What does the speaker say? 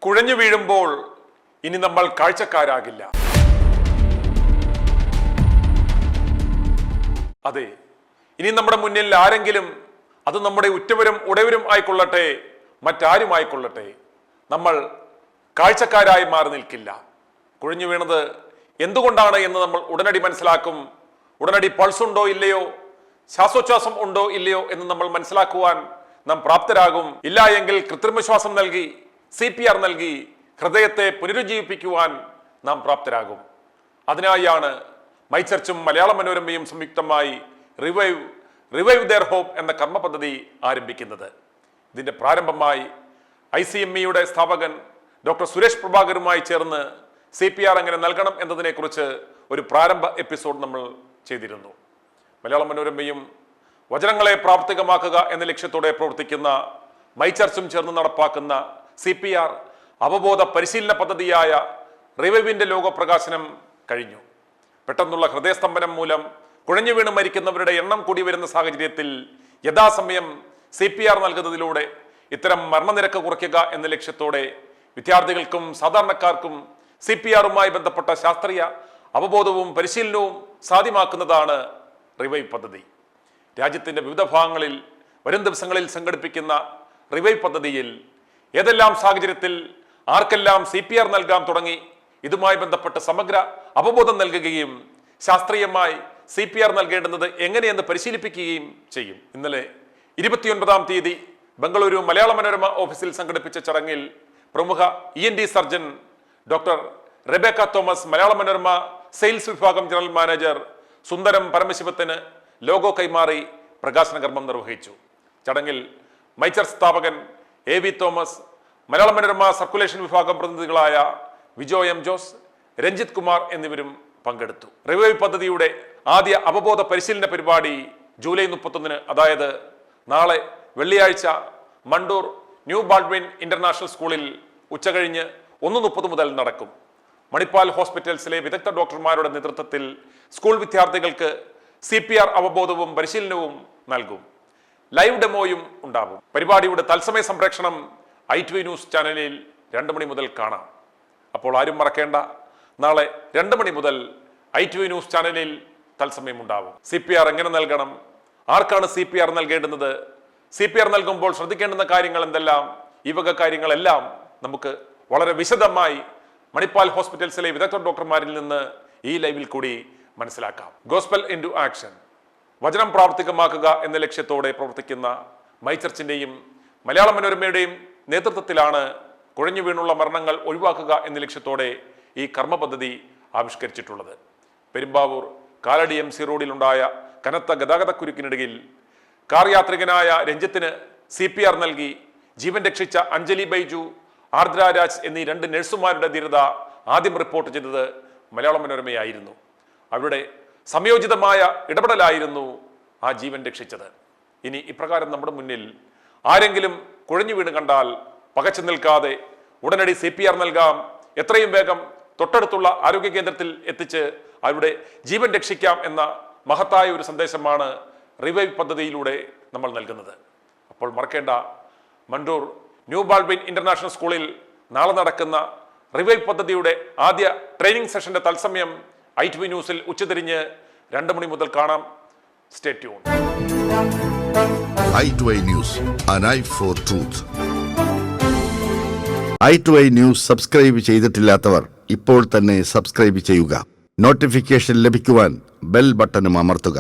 കുഴഞ്ഞു വീഴുമ്പോൾ ഇനി നമ്മൾ കാഴ്ചക്കാരാകില്ല. അതെ, ഇനി നമ്മുടെ മുന്നിൽ ആരെങ്കിലും, അത് നമ്മുടെ ഉറ്റവരും ഉടയവരും ആയിക്കൊള്ളട്ടെ, മറ്റാരും ആയിക്കൊള്ളട്ടെ, നമ്മൾ കാഴ്ചക്കാരായി മാറി നിൽക്കില്ല. കുഴഞ്ഞു വീണത് എന്തുകൊണ്ടാണ് എന്ന് നമ്മൾ ഉടനടി മനസ്സിലാക്കും. ഉടനടി പൾസ് ഉണ്ടോ ഇല്ലയോ, ശ്വാസോച്ഛ്വാസം ഉണ്ടോ ഇല്ലയോ എന്ന് നമ്മൾ മനസ്സിലാക്കുവാൻ നാം പ്രാപ്തരാകും. ഇല്ല എങ്കിൽ കൃത്രിമശ്വാസം നൽകി, CPR നൽകി ഹൃദയത്തെ പുനരുജ്ജീവിപ്പിക്കുവാൻ നാം പ്രാപ്തരാകും. അതിനായാണ് മൈചർച്ചും മലയാള മനോരമയും സംയുക്തമായി റിവൈവ് ദെയർ ഹോപ്പ് എന്ന കർമ്മ പദ്ധതി ആരംഭിക്കുന്നത്. ഇതിന്റെ പ്രാരംഭമായി ICME സ്ഥാപകൻ ഡോക്ടർ സുരേഷ് പ്രഭാകറുമായി ചേർന്ന് CPR എങ്ങനെ നൽകണം എന്നതിനെക്കുറിച്ച് ഒരു പ്രാരംഭ എപ്പിസോഡ് നമ്മൾ ചെയ്തിരുന്നു. മലയാള മനോരമയും വചനങ്ങളെ പ്രാവർത്തികമാക്കുക എന്ന ലക്ഷ്യത്തോടെ പ്രവർത്തിക്കുന്ന മൈചർച്ചും ചേർന്ന് നടപ്പാക്കുന്ന CPR അവബോധ പരിശീലന പദ്ധതിയായ റിവൈവിന്റെ ലോകപ്രകാശനം കഴിഞ്ഞു. പെട്ടെന്നുള്ള ഹൃദയസ്തംഭനം മൂലം കുഴഞ്ഞു വീണ് മരിക്കുന്നവരുടെ എണ്ണം കൂടി വരുന്ന സാഹചര്യത്തിൽ യഥാസമയം CPR നൽകുന്നതിലൂടെ ഇത്തരം മരണനിരക്ക് കുറയ്ക്കുക എന്ന ലക്ഷ്യത്തോടെ വിദ്യാർത്ഥികൾക്കും സാധാരണക്കാർക്കും CPRുമായി ബന്ധപ്പെട്ട ശാസ്ത്രീയ അവബോധവും പരിശീലനവും സാധ്യമാക്കുന്നതാണ് റിവൈവ് പദ്ധതി. രാജ്യത്തിന്റെ വിവിധ ഭാഗങ്ങളിൽ വരും ദിവസങ്ങളിൽ സംഘടിപ്പിക്കുന്ന റിവൈവ് പദ്ധതിയിൽ ഏതെല്ലാം സാഹചര്യത്തിൽ ആർക്കെല്ലാം CPR നൽകാം തുടങ്ങി ഇതുമായി ബന്ധപ്പെട്ട് സമഗ്ര അവബോധം നൽകുകയും ശാസ്ത്രീയമായി CPR നൽകേണ്ടുന്നത് എങ്ങനെയെന്ന് പരിശീലിപ്പിക്കുകയും ചെയ്യും. ഇന്നലെ 29-ാം തീയതി ബംഗളൂരു മലയാള മനോരമ ഓഫീസിൽ സംഘടിപ്പിച്ച ചടങ്ങിൽ പ്രമുഖ ENT surgeon doctor Rebecca Thomas, Malayala Manorama sales വിഭാഗം ജനറൽ മാനേജർ സുന്ദരം പരമശിവത്തിന് ലോഗോ കൈമാറി പ്രകാശന കർമ്മം നിർവഹിച്ചു. ചടങ്ങിൽ മൈചർ സ്ഥാപകൻ AV Thomas, Malayala Manorama circulation വിഭാഗം പ്രതിനിധികളായ വിജോയ് M. ജോസ്, രഞ്ജിത് കുമാർ എന്നിവരും പങ്കെടുത്തു. റിവൈവ് പദ്ധതിയുടെ ആദ്യ അവബോധ പരിശീലന പരിപാടി ജൂലൈ 31, അതായത് നാളെ വെള്ളിയാഴ്ച മണ്ടൂർ ന്യൂ ബാൾഡ്വിൻ ഇന്റർനാഷണൽ സ്കൂളിൽ ഉച്ചകഴിഞ്ഞ് 1:30 മുതൽ നടക്കും. മണിപ്പാൽ ഹോസ്പിറ്റൽസിലെ വിദഗ്ധ ഡോക്ടർമാരുടെ നേതൃത്വത്തിൽ സ്കൂൾ വിദ്യാർത്ഥികൾക്ക് CPR അവബോധവും പരിശീലനവും നൽകും. ലൈവ് ഡെമോയും ഉണ്ടാകും. പരിപാടിയുടെ തത്സമയ സംപ്രേക്ഷണം ITV ന്യൂസ് ചാനലിൽ 2 മണി മുതൽ കാണാം. അപ്പോൾ ആരും മറക്കേണ്ട, നാളെ 2 മണി മുതൽ ITV ന്യൂസ് ചാനലിൽ തത്സമയം ഉണ്ടാവും. CPR എങ്ങനെ നൽകണം, ആർക്കാണ് CPR നൽകേണ്ടുന്നത്, CPR നൽകുമ്പോൾ ശ്രദ്ധിക്കേണ്ടുന്ന കാര്യങ്ങൾ എന്തെല്ലാം, ഈ വക കാര്യങ്ങളെല്ലാം നമുക്ക് വളരെ വിശദമായി മണിപ്പാൽ ഹോസ്പിറ്റൽസിലെ വിദഗ്ധ ഡോക്ടർമാരിൽ നിന്ന് ഈ ലൈവിൽ കൂടി മനസ്സിലാക്കാം. ഗോസ്പൽ ഇൻടു ആക്ഷൻ, വചനം പ്രാവർത്തികമാക്കുക എന്ന ലക്ഷ്യത്തോടെ പ്രവർത്തിക്കുന്ന മൈചർച്ചിന്റെയും മലയാള മനോരമയുടെയും നേതൃത്വത്തിലാണ് കുഴഞ്ഞു വീണുള്ള മരണങ്ങൾ ഒഴിവാക്കുക എന്ന ലക്ഷ്യത്തോടെ ഈ കർമ്മ പദ്ധതി ആവിഷ്കരിച്ചിട്ടുള്ളത്. പെരുമ്പാവൂർ കാലടി MC റോഡിലുണ്ടായ കനത്ത ഗതാഗതക്കുരുക്കിനിടയിൽ കാർ യാത്രികനായ രഞ്ജിത്തിന് CPR നൽകി ജീവൻ രക്ഷിച്ച അഞ്ജലി ബൈജു, ആർദ്ര രാജ് എന്നീ 2 നഴ്സുമാരുടെ ധീരത ആദ്യം റിപ്പോർട്ട് ചെയ്തത് മലയാള മനോരമയായിരുന്നു. അവരുടെ സംയോജിതമായ ഇടപെടലായിരുന്നു ആ ജീവൻ രക്ഷിച്ചത്. ഇനി ഇപ്രകാരം നമ്മുടെ മുന്നിൽ ആരെങ്കിലും കുഴഞ്ഞു വീണ് കണ്ടാൽ പകച്ചു നിൽക്കാതെ ഉടനടി CPR നൽകാം, എത്രയും വേഗം തൊട്ടടുത്തുള്ള ആരോഗ്യ കേന്ദ്രത്തിൽ എത്തിച്ച് അവരുടെ ജീവൻ രക്ഷിക്കാം എന്ന മഹത്തായ ഒരു സന്ദേശമാണ് റിവൈവ് പദ്ധതിയിലൂടെ നമ്മൾ നൽകുന്നത്. അപ്പോൾ മറക്കേണ്ട, മണ്ടൂർ ന്യൂ ബാൾഡ്വിൻ ഇന്റർനാഷണൽ സ്കൂളിൽ നാളെ നടക്കുന്ന റിവൈവ് പദ്ധതിയുടെ ആദ്യ ട്രെയിനിങ് സെഷന്റെ തത്സമയം ITV ന്യൂസിൽ ഉച്ചതിരിഞ്ഞ് 2 മണി മുതൽ കാണാം. Stay tune. i2i News, an eye for truth. i2i News subscribe ചെയ്തിട്ടില്ലാത്തവർ ഇപ്പോൾ തന്നെ സബ്സ്ക്രൈബ് ചെയ്യുക. നോട്ടിഫിക്കേഷൻ ലഭിക്കുവാൻ ബെൽ ബട്ടണും അമർത്തുക.